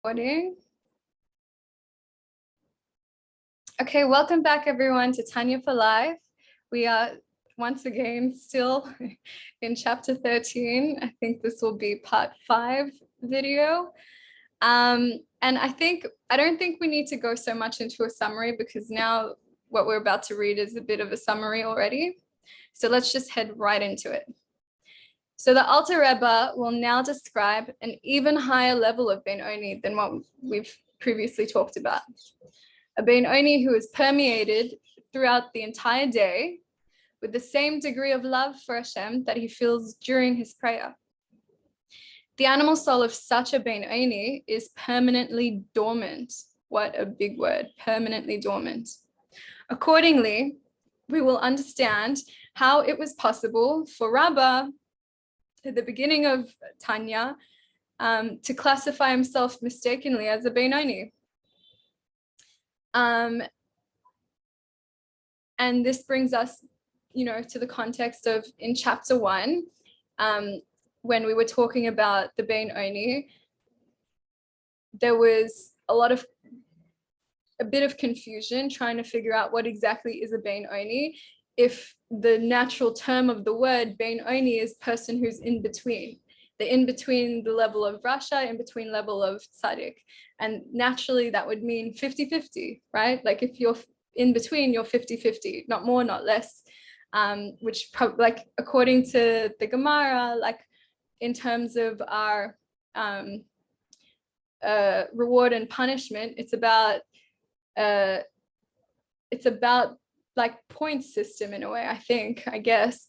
Recording. Okay, welcome back everyone to Tanya for Life. We are once again still in chapter 13. I think this will be part 5 video. And I don't think we need to go so much into a summary because now what we're about to read is a bit of a summary already. So let's just head right into it. So the Alter Rebbe will now describe an even higher level of Ben Oni than what we've previously talked about. A Ben Oni who is permeated throughout the entire day with the same degree of love for Hashem that he feels during his prayer. The animal soul of such a Ben Oni is permanently dormant. What a big word, permanently dormant. Accordingly, we will understand how it was possible for Rabbah at the beginning of Tanya to classify himself mistakenly as a Ben Oni. And this brings us, to the context of in chapter 1, when we were talking about the Ben Oni, there was a bit of confusion trying to figure out what exactly is a Ben Oni, if the natural term of the word Ben Oni is person who's in between the level of Rasha, in between level of Tzaddik. And naturally that would mean 50-50, right? Like if you're in between, you're 50-50, not more, not less, which like according to the Gemara, like in terms of our reward and punishment, it's about like point system in a way, I guess,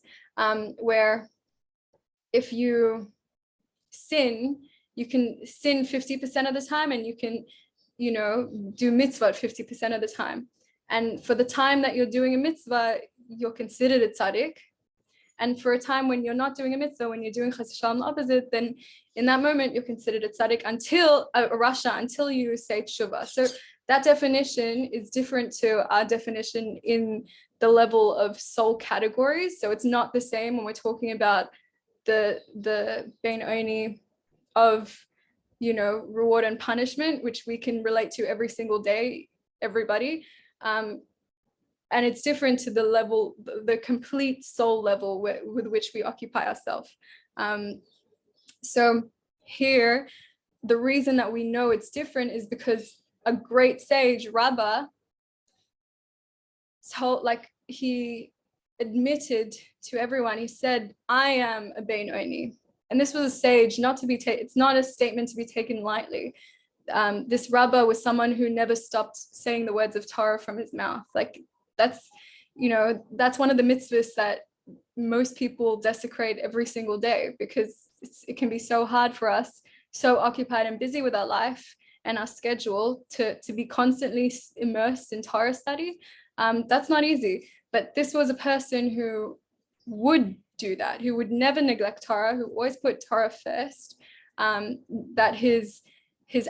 where if you sin, you can sin 50% of the time and you can, do mitzvah 50% of the time. And for the time that you're doing a mitzvah, you're considered a tzaddik. And for a time when you're not doing a mitzvah, when you're doing chas v'shalom opposite, then in that moment you're considered a tzaddik until a rasha, until you say tshuva. So that definition is different to our definition in the level of soul categories. So it's not the same when we're talking about the Ben Oni of, reward and punishment, which we can relate to every single day, everybody. And it's different to the level, the complete soul level with which we occupy ourselves. So here, the reason that we know it's different is because a great sage, Rabbah, he admitted to everyone, he said, I am a Ben Oni. And this was a sage, it's not a statement to be taken lightly. This Rabbah was someone who never stopped saying the words of Torah from his mouth. Like that's one of the mitzvahs that most people desecrate every single day, because it can be so hard for us, so occupied and busy with our life and our schedule to be constantly immersed in Torah study. That's not easy. But this was a person who would do that, who would never neglect Torah, who always put Torah first, that his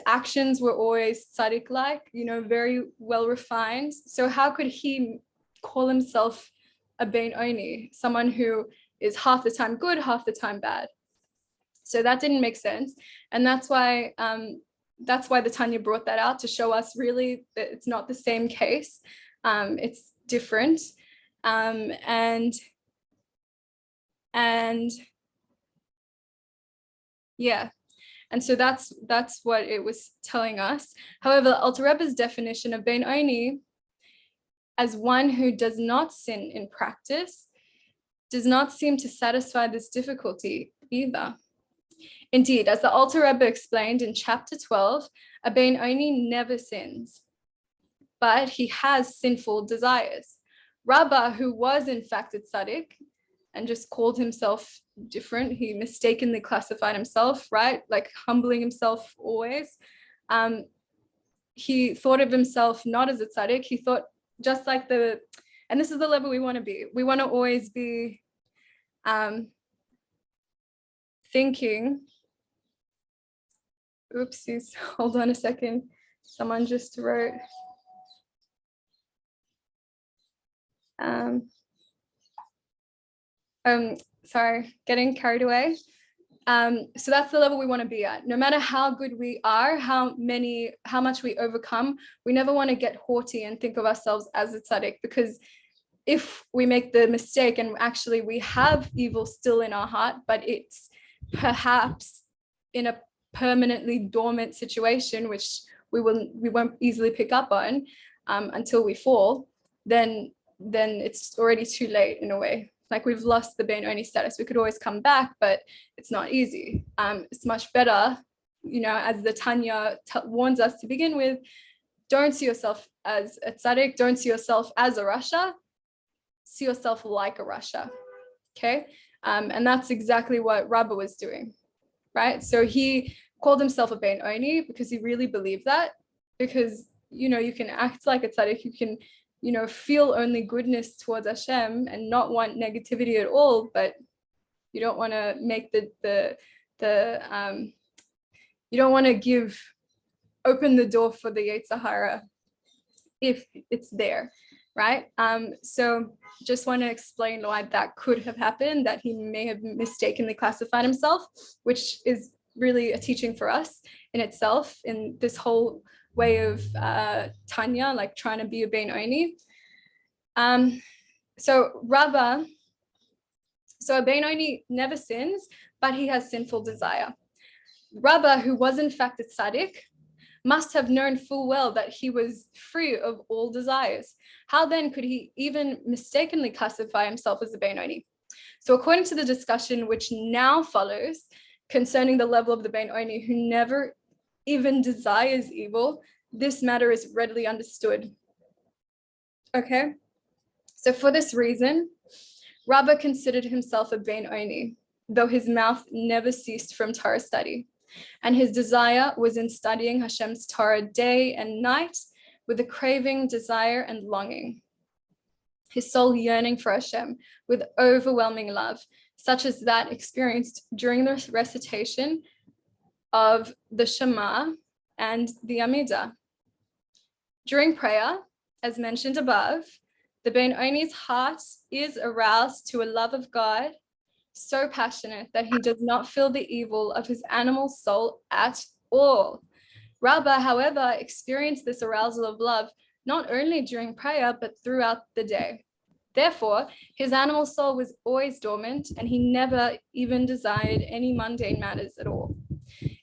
actions were always tzaddik-like, very well refined. So how could he call himself a Ben Oni, someone who is half the time good, half the time bad? So that didn't make sense. And that's why the Tanya brought that out, to show us really that it's not the same case. It's different. And yeah. And so that's what it was telling us. However, Alter Rebbe's definition of Ben Oni as one who does not sin in practice does not seem to satisfy this difficulty either. Indeed, as the Alter Rebbe explained in chapter 12, a Ben Oni never sins, but he has sinful desires. Rabbah, who was in fact a tzaddik and just called himself different, he mistakenly classified himself, right? Like humbling himself always. He thought of himself not as a tzaddik. He thought just like and this is the level we want to be. We want to always be thinking, oopsies, hold on a second. Someone just wrote, sorry, getting carried away. So that's the level we want to be at. No matter how good we are, how much we overcome, we never want to get haughty and think of ourselves as a tzaddik, because if we make the mistake and actually we have evil still in our heart, but it's perhaps in a permanently dormant situation, which we won't easily pick up on until we fall, then it's already too late in a way. Like, we've lost the bein oni status. We could always come back, but it's not easy. It's much better, as the Tanya warns us to begin with, don't see yourself as a tzaddik, don't see yourself as a rasha, see yourself like a rasha, okay? And that's exactly what Rabba was doing, right? So he called himself a bein oni because he really believed that, because, you can act like a tzaddik, you can, feel only goodness towards Hashem and not want negativity at all, but you don't want to make you don't want to open the door for the Yetzer Hara if it's there, right? So just want to explain why that could have happened, that he may have mistakenly classified himself, which is really a teaching for us in itself, in this whole way of Tanya, like trying to be a bein oni. So a bein oni never sins, but he has sinful desire. Rabba, who was in fact a tzaddik, must have known full well that he was free of all desires. How then could he even mistakenly classify himself as a bein oni? So according to the discussion which now follows concerning the level of the bein oni who never even desires evil, this matter is readily understood. Okay, so for this reason, Rabba considered himself a bein oni, though his mouth never ceased from Torah study, and his desire was in studying Hashem's Torah day and night with a craving, desire, and longing. His soul yearning for Hashem with overwhelming love, such as that experienced during the recitation of the Shema and the Amidah. During prayer, as mentioned above, the bein oni's heart is aroused to a love of God so passionate that he does not feel the evil of his animal soul at all. Rabba, however, experienced this arousal of love not only during prayer, but throughout the day. Therefore, his animal soul was always dormant, and he never even desired any mundane matters at all.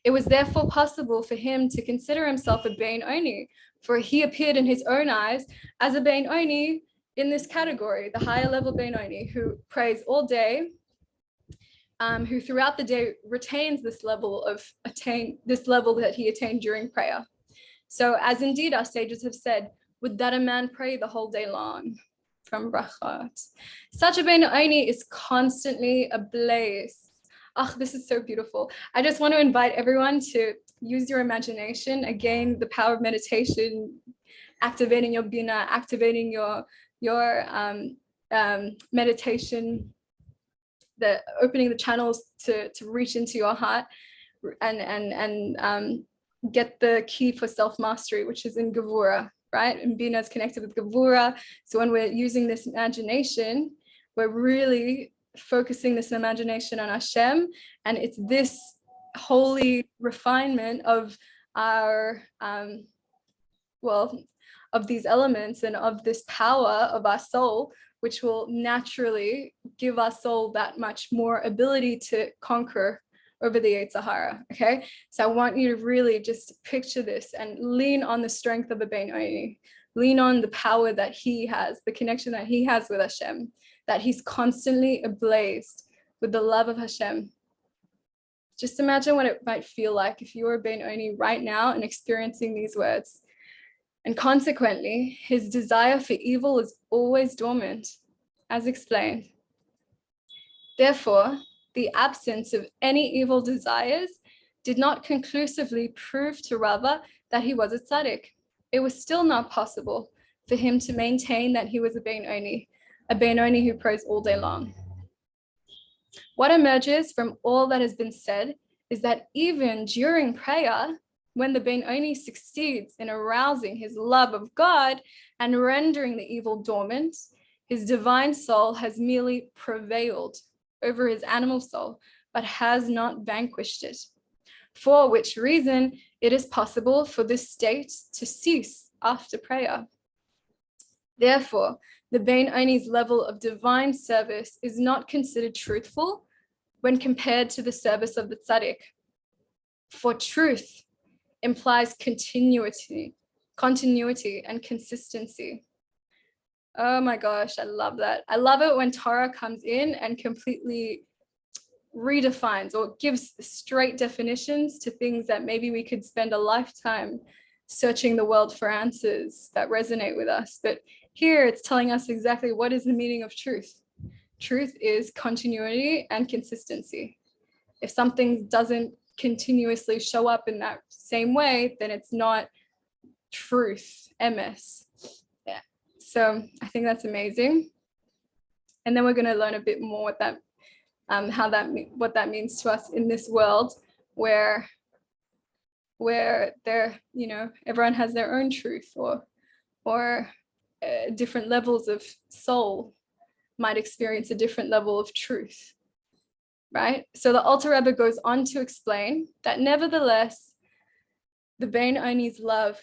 It was therefore possible for him to consider himself a bein oni, for he appeared in his own eyes as a bein oni in this category, the higher level bein oni, who prays all day, who throughout the day retains this level that he attained during prayer. So, as indeed our sages have said, would that a man pray the whole day long? From Brachot. Such a bein oni is constantly ablaze. This is so beautiful. I just want to invite everyone to use your imagination. Again, the power of meditation, activating your bina, activating your meditation, opening the channels to reach into your heart and get the key for self-mastery, which is in Gevura, right? And bina is connected with Gevura. So when we're using this imagination, we're really focusing this imagination on Hashem, and it's this holy refinement of our of these elements and of this power of our soul, which will naturally give our soul that much more ability to conquer over the Yetzer Hara. Okay, so I want you to really just picture this and lean on the strength of a bein oni, lean on the power that he has, the connection that he has with Hashem, that he's constantly ablazed with the love of Hashem. Just imagine what it might feel like if you were a bein oni right now and experiencing these words. And consequently, his desire for evil is always dormant, as explained. Therefore, the absence of any evil desires did not conclusively prove to Rava that he was a tzaddik. It was still not possible for him to maintain that he was a bein oni who prays all day long. What emerges from all that has been said is that even during prayer, when the bein oni succeeds in arousing his love of God and rendering the evil dormant, his divine soul has merely prevailed over his animal soul but has not vanquished it. For which reason it is possible for this state to cease after prayer. Therefore, the Bein Oni's level of divine service is not considered truthful when compared to the service of the tzaddik. For truth implies continuity and consistency. Oh my gosh, I love that. I love it when Torah comes in and completely redefines or gives straight definitions to things that maybe we could spend a lifetime searching the world for answers that resonate with us. But here it's telling us exactly what is the meaning of truth. Truth is continuity and consistency. If something doesn't continuously show up in that same way, then it's not truth, emes. Yeah. So I think that's amazing. And then we're going to learn a bit more what that means to us in this world where there, everyone has their own truth or different levels of soul might experience a different level of truth, right? So the Alter Rebbe goes on to explain that nevertheless, the Bein Oni's love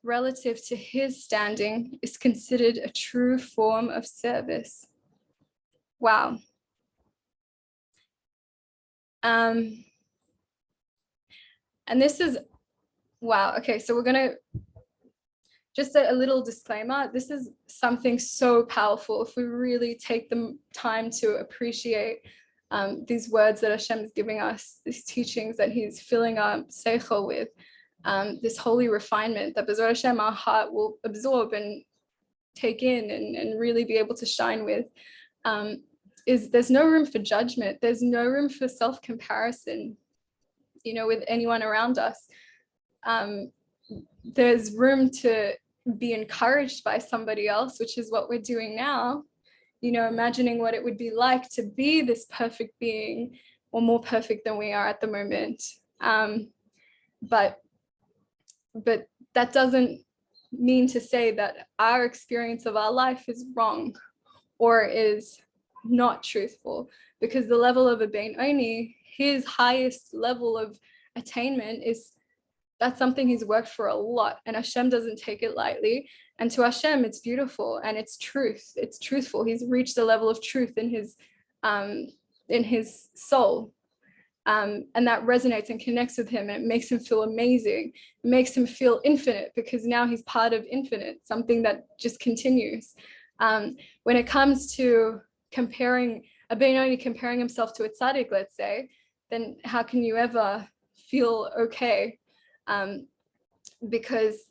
relative to his standing is considered a true form of service. Wow. And this is, wow. Okay, so we're gonna, just a little disclaimer, this is something so powerful if we really take the time to appreciate these words that Hashem is giving us, these teachings that he's filling our seichel with, this holy refinement that B'ezrat Hashem our heart will absorb and take in and really be able to shine with. Is there's no room for judgment. There's no room for self-comparison, with anyone around us. There's room to be encouraged by somebody else, which is what we're doing now, imagining what it would be like to be this perfect being or more perfect than we are at the moment. But that doesn't mean to say that our experience of our life is wrong or is not truthful, because the level of a Bein Oni, his highest level of attainment that's something he's worked for a lot, and Hashem doesn't take it lightly. And to Hashem, it's beautiful and it's truth. It's truthful. He's reached a level of truth in his soul, and that resonates and connects with him, and it makes him feel amazing. It makes him feel infinite because now he's part of infinite, something that just continues. When it comes to comparing a Bein Oni comparing himself to a tzaddik, let's say, then how can you ever feel okay? Because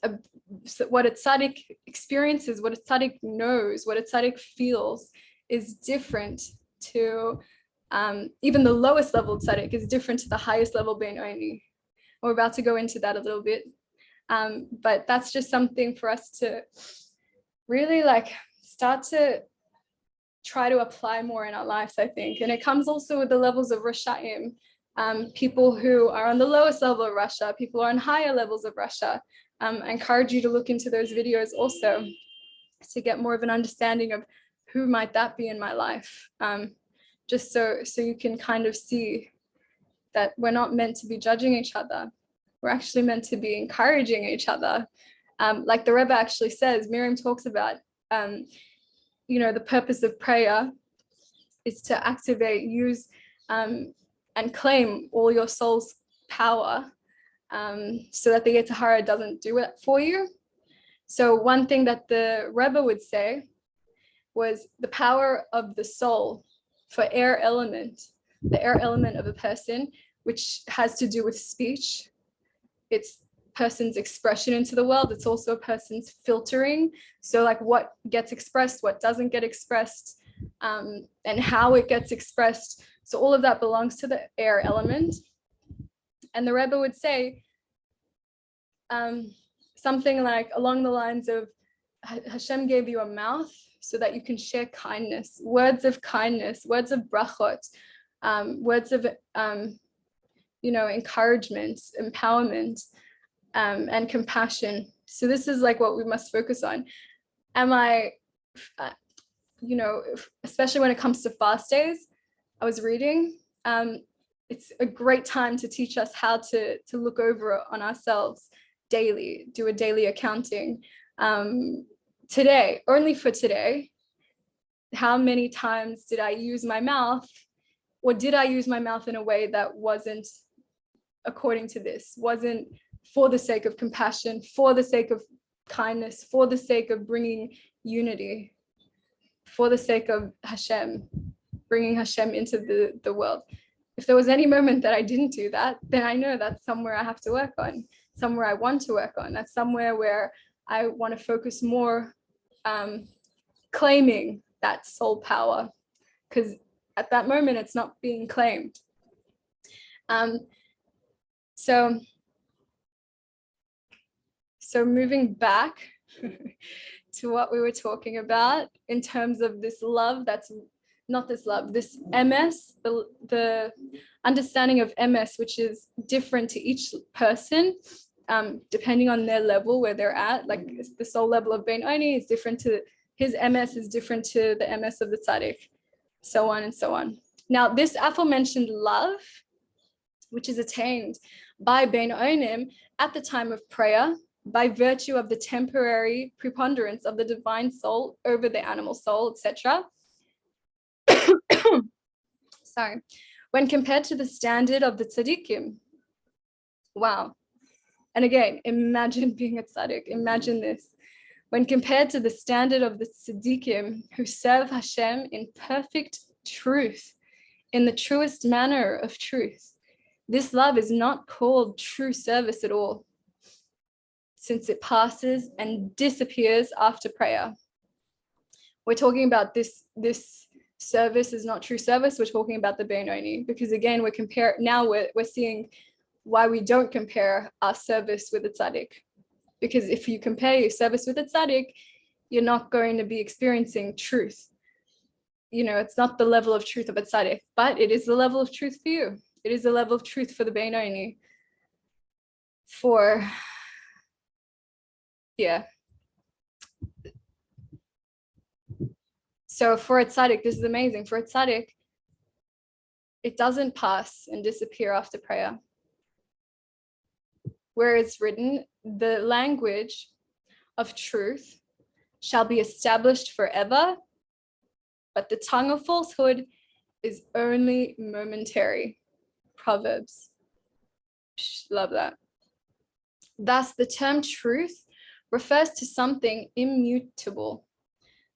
what a tzaddik experiences, what a tzaddik knows, what a tzaddik feels is different to even the lowest level tzaddik is different to the highest level Bein Oni. We're about to go into that a little bit, but that's just something for us to really start to try to apply more in our lives, I think. And it comes also with the levels of Rashaim, people who are on the lowest level of Rasha, people who are on higher levels of Rasha. I encourage you to look into those videos also to get more of an understanding of who might that be in my life. Just so you can kind of see that we're not meant to be judging each other. We're actually meant to be encouraging each other. Like the Rebbe actually says, Miriam talks about, the purpose of prayer is to activate, use, and claim all your soul's power, so that the Yetzer Hara doesn't do it for you. So one thing that the Rebbe would say was the power of the soul for the air element of a person, which has to do with speech. It's person's expression into the world. It's also a person's filtering. So what gets expressed, what doesn't get expressed, and how it gets expressed. So all of that belongs to the air element. And the Rebbe would say something along the lines of, Hashem gave you a mouth so that you can share kindness, words of brachot, words of encouragement, empowerment, and compassion. So this is what we must focus on. Especially when it comes to fast days, I was reading, it's a great time to teach us how to look over on ourselves daily, do a daily accounting. Today, only for today, how many times did I use my mouth, or did I use my mouth in a way that wasn't according to this, wasn't for the sake of compassion, for the sake of kindness, for the sake of bringing unity, for the sake of Hashem, bringing Hashem into the world. If there was any moment that I didn't do that, then I know that's somewhere I have to work on, somewhere I want to work on. That's somewhere where I want to focus more, claiming that soul power, because at that moment it's not being claimed. So moving back to what we were talking about in terms of this love, that's not this love, this MS, the understanding of MS, which is different to each person, depending on their level where they're at. Like the soul level of Ben Oni is different to his MS, is different to the MS of the tzaddik, so on and so on. Now, this aforementioned love, which is attained by Ben Onim at the time of prayer, by virtue of the temporary preponderance of the divine soul over the animal soul, etc. Sorry. When compared to the standard of the tzaddikim, wow. And again, imagine being a tzaddik. Imagine this. When compared to the standard of the tzaddikim who serve Hashem in perfect truth, in the truest manner of truth, this love is not called true service at all, since it passes and disappears after prayer. We're talking about this service is not true service. We're talking about the Ben Oni, because again, we're seeing why we don't compare our service with a tzaddik. Because if you compare your service with a tzaddik, you're not going to be experiencing truth. You know, it's not the level of truth of a tzaddik, but it is the level of truth for you. It is the level of truth for the Ben Oni. So for a tzaddik, this is amazing. For a tzaddik, it doesn't pass and disappear after prayer. Where it's written, the language of truth shall be established forever, but the tongue of falsehood is only momentary. Proverbs. Love that. Thus, the term truth refers to something immutable.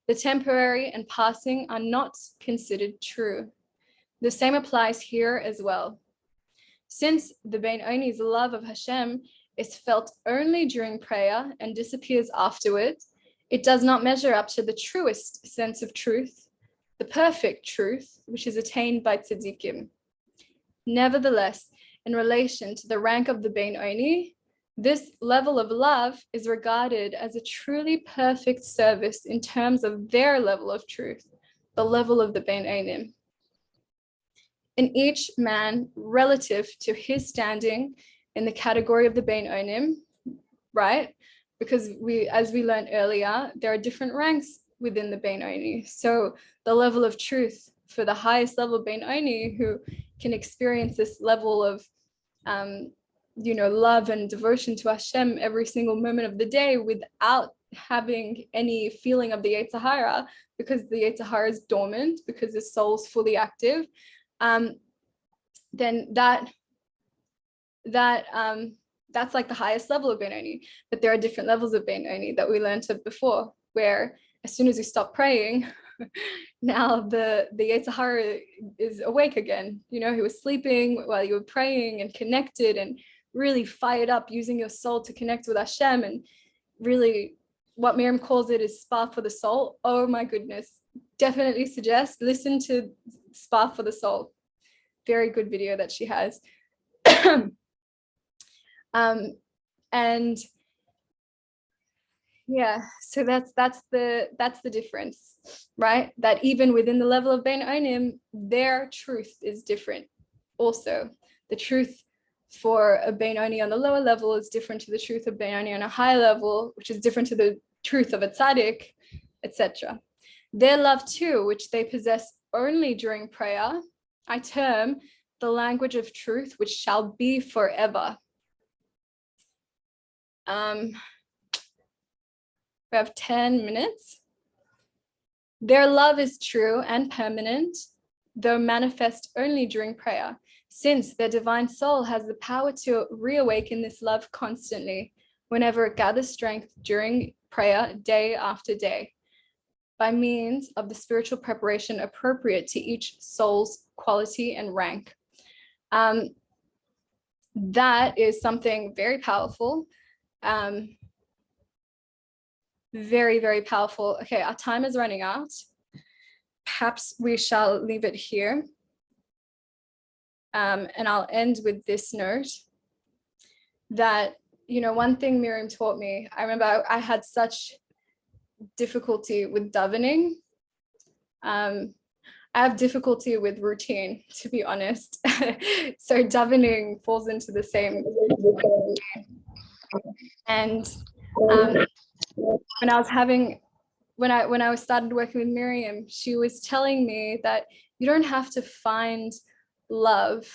The temporary and passing are not considered true. The same applies here as well. Since the Ben Oni's love of Hashem is felt only during prayer and disappears afterward, it does not measure up to the truest sense of truth, the perfect truth, which is attained by tzaddikim. Nevertheless, in relation to the rank of the Ben Oni, this level of love is regarded as a truly perfect service in terms of their level of truth, the level of the Ben Onim. In each man relative to his standing in the category of the Ben Onim, right? Because as we learned earlier, there are different ranks within the Ben Oni. So the level of truth for the highest level of Ben Oni, who can experience this level of love and devotion to Hashem every single moment of the day without having any feeling of the Yetzer Hara, because the Yetzer Hara is dormant, because the soul's fully active, then that's like the highest level of Ben Oni. But there are different levels of Ben Oni that we learned of before, where as soon as you stop praying, now the Yetzer Hara is awake again. You know, he was sleeping while you were praying and connected and really fired up, using your soul to connect with Hashem, and really what Miriam calls it is spa for the soul. Oh my goodness. Definitely suggest listen to Spa for the Soul. Very good video that she has. And yeah, so that's the difference, right? That even within the level of Ben Onim, their truth is different. Also, the truth for a Ben Oni on the lower level is different to the truth of Ben Oni on a high level, which is different to the truth of a tzaddik, etc. Their love too, which they possess only during prayer, I term the language of truth, which shall be forever. We have 10 minutes. Their love is true and permanent, though manifest only during prayer, since their divine soul has the power to reawaken this love constantly, whenever it gathers strength during prayer, day after day, by means of the spiritual preparation appropriate to each soul's quality and rank. That is something very powerful. Very, very powerful. Okay, our time is running out. Perhaps we shall leave it here. And I'll end with this note that, one thing Miriam taught me, I remember I had such difficulty with davening. I have difficulty with routine, to be honest. So davening falls into the same. And when I started working with Miriam, she was telling me that you don't have to find love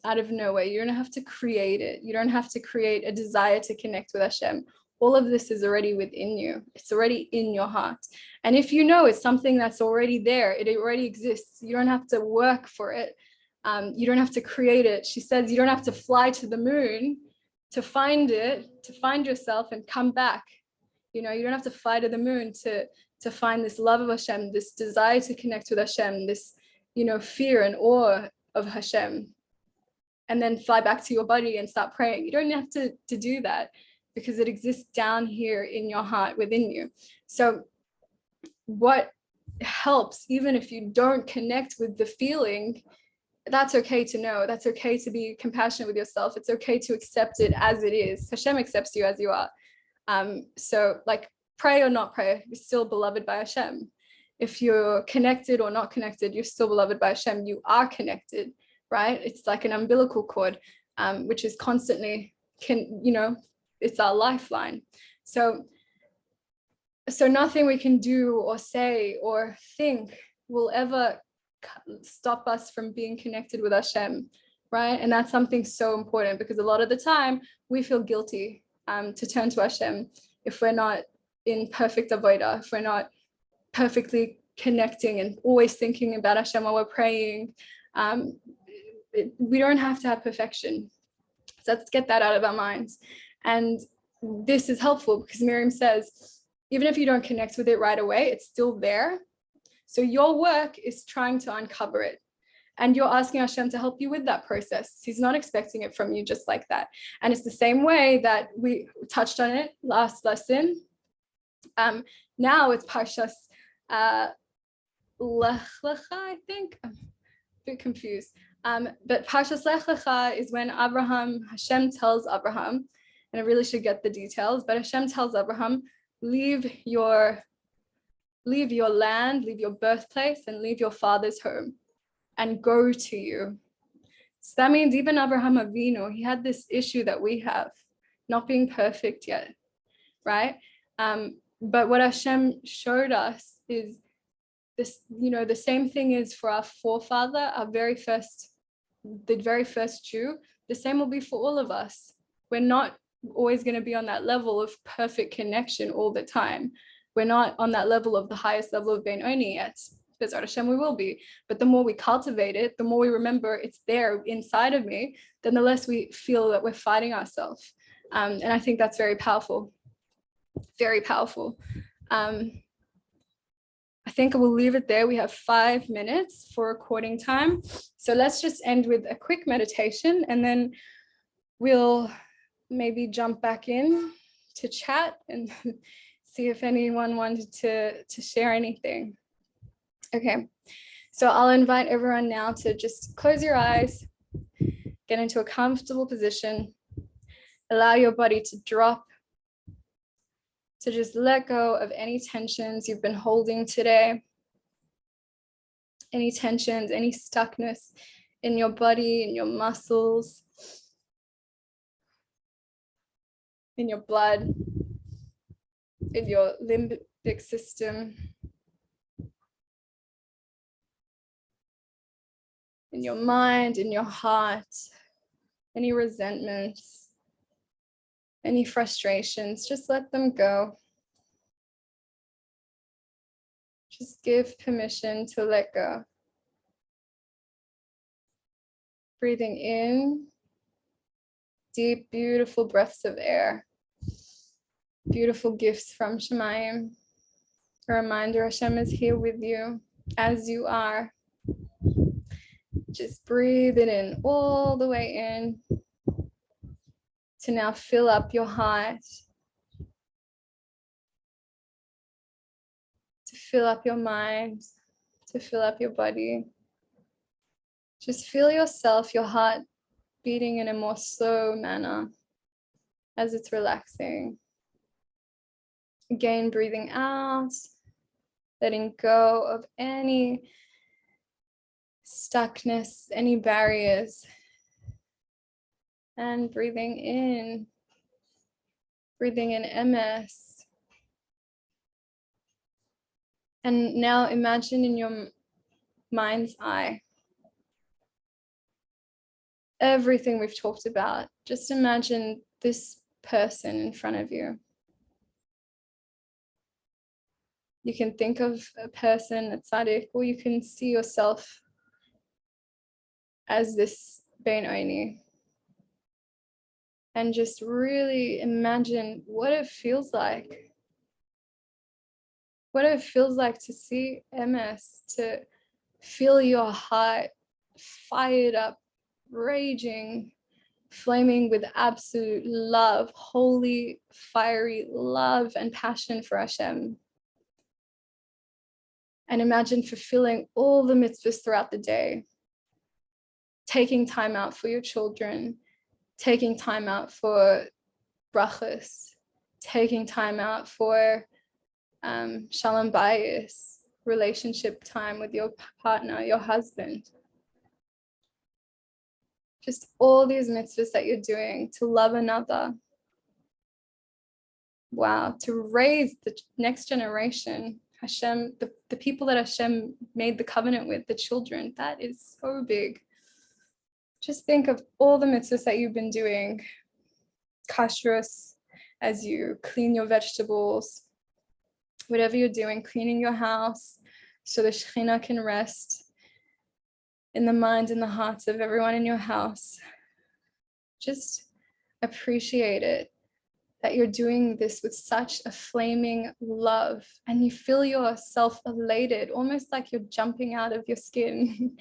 out of nowhere. You don't have to create it. You don't have to create a desire to connect with Hashem. All of this is already within you. It's already in your heart. And if you know it's something that's already there, it already exists. You don't have to work for it. You don't have to create it. She says you don't have to fly to the moon to find it, to find yourself and come back. You don't have to fly to the moon to find this love of Hashem, this desire to connect with Hashem, this, fear and awe of Hashem, and then fly back to your body and start praying. You don't have to do that, because it exists down here in your heart within you. So what helps, even if you don't connect with the feeling, that's okay to know. That's okay to be compassionate with yourself. It's okay to accept it as it is. Hashem accepts you as you are. So like, pray or not pray, you're still beloved by Hashem. If you're connected or not connected, you're still beloved by Hashem. You are connected, right? It's like an umbilical cord, which is constantly, it's our lifeline. So nothing we can do or say or think will ever stop us from being connected with Hashem, right? And that's something so important, because a lot of the time we feel guilty to turn to Hashem if we're not in perfect avodah, if we're not perfectly connecting and always thinking about Hashem while we're praying. We don't have to have perfection. So let's get that out of our minds. And this is helpful because Miriam says, even if you don't connect with it right away, it's still there. So your work is trying to uncover it. And you're asking Hashem to help you with that process. He's not expecting it from you just like that. And it's the same way that we touched on it last lesson. Now it's Parshas Lech Lecha, I think. I'm a bit confused. But Parshas Lech Lecha is when Hashem tells Abraham, and I really should get the details, but Hashem tells Abraham, leave your land, leave your birthplace, and leave your father's home, and go to you. So that means even Abraham Avinu, he had this issue that we have, not being perfect yet, right? But what Hashem showed us is this, the same thing is for our forefather, the very first Jew. The same will be for all of us. We're not always going to be on that level of perfect connection all the time. We're not on that level of the highest level of Benoni yet. Bezrat Hashem, we will be. But the more we cultivate it, the more we remember it's there inside of me, then the less we feel that we're fighting ourselves. And I think that's very powerful. Very powerful. I think I will leave it there. We have 5 minutes for recording time. So let's just end with a quick meditation, and then we'll maybe jump back in to chat and see if anyone wanted to share anything. Okay, so I'll invite everyone now to just close your eyes, get into a comfortable position, allow your body to drop, to just let go of any tensions you've been holding today, any tensions, any stuckness in your body, in your muscles, in your blood, in your limbic system. in your mind, in your heart, any resentments, any frustrations, just let them go. Just give permission to let go. Breathing in, deep, beautiful breaths of air. Beautiful gifts from Shemayim. A reminder, Hashem is here with you as you are. Just breathe it in all the way in to now fill up your heart, to fill up your mind, to fill up your body. Just feel yourself, your heart beating in a more slow manner as it's relaxing. Again, breathing out, letting go of any stuckness, any barriers, and breathing in MS. And now imagine in your mind's eye everything we've talked about. Just imagine this person in front of you. You can think of a person, a tzaddik, or you can see yourself as this bein oni. And just really imagine what it feels like. What it feels like to see MS, to feel your heart fired up, raging, flaming with absolute love, holy, fiery love and passion for Hashem. And imagine fulfilling all the mitzvahs throughout the day, taking time out for your children, taking time out for brachas, taking time out for shalom bayis, relationship time with your partner, your husband. Just all these mitzvahs that you're doing to love another. Wow, to raise the next generation, Hashem, the people that Hashem made the covenant with, the children, that is so big. Just think of all the mitzvahs that you've been doing, kashrus, as you clean your vegetables, whatever you're doing, cleaning your house so the Shekhinah can rest in the minds and the hearts of everyone in your house. Just appreciate it, that you're doing this with such a flaming love, and you feel yourself elated, almost like you're jumping out of your skin,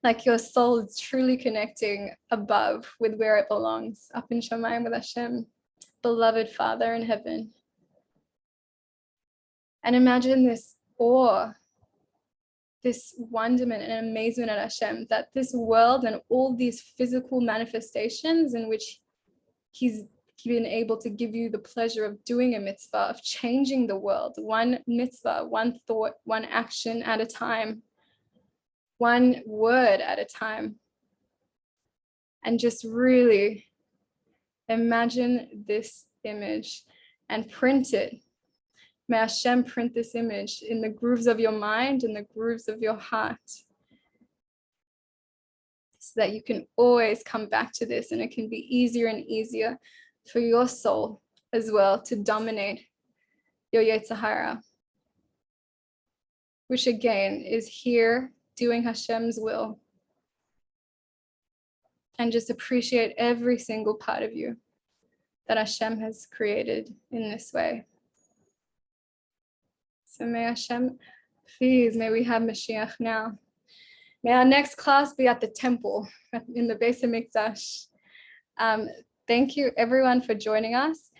like your soul is truly connecting above with where it belongs, up in Shemayim with Hashem, beloved Father in heaven. And imagine this awe, this wonderment and amazement at Hashem, that this world and all these physical manifestations in which He's been able to give you the pleasure of doing a mitzvah, of changing the world, one mitzvah, one thought, one action at a time, one word at a time. And just really imagine this image and print it. May Hashem print this image in the grooves of your mind and the grooves of your heart, so that you can always come back to this, and it can be easier and easier for your soul as well to dominate your Yetzer Hara, which again is here doing Hashem's will. And just appreciate every single part of you that Hashem has created in this way. So may Hashem, please, may we have Mashiach now. May our next class be at the temple, in the Beis HaMikdash. Thank you everyone for joining us.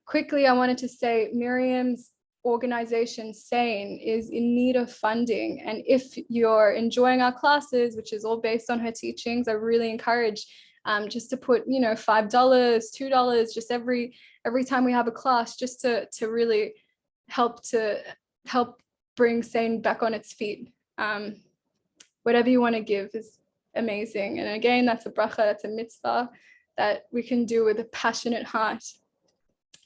Quickly, I wanted to say Miriam's organization, SANE, is in need of funding. And if you're enjoying our classes, which is all based on her teachings, I really encourage just to put, $5, $2, just every time we have a class, just to really help bring SANE back on its feet. Whatever you want to give is amazing. And again, that's a bracha, that's a mitzvah that we can do with a passionate heart,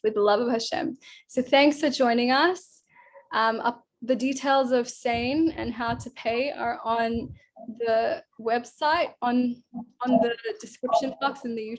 with the love of Hashem. So thanks for joining us. The details of SANE and how to pay are on the website on the description box in the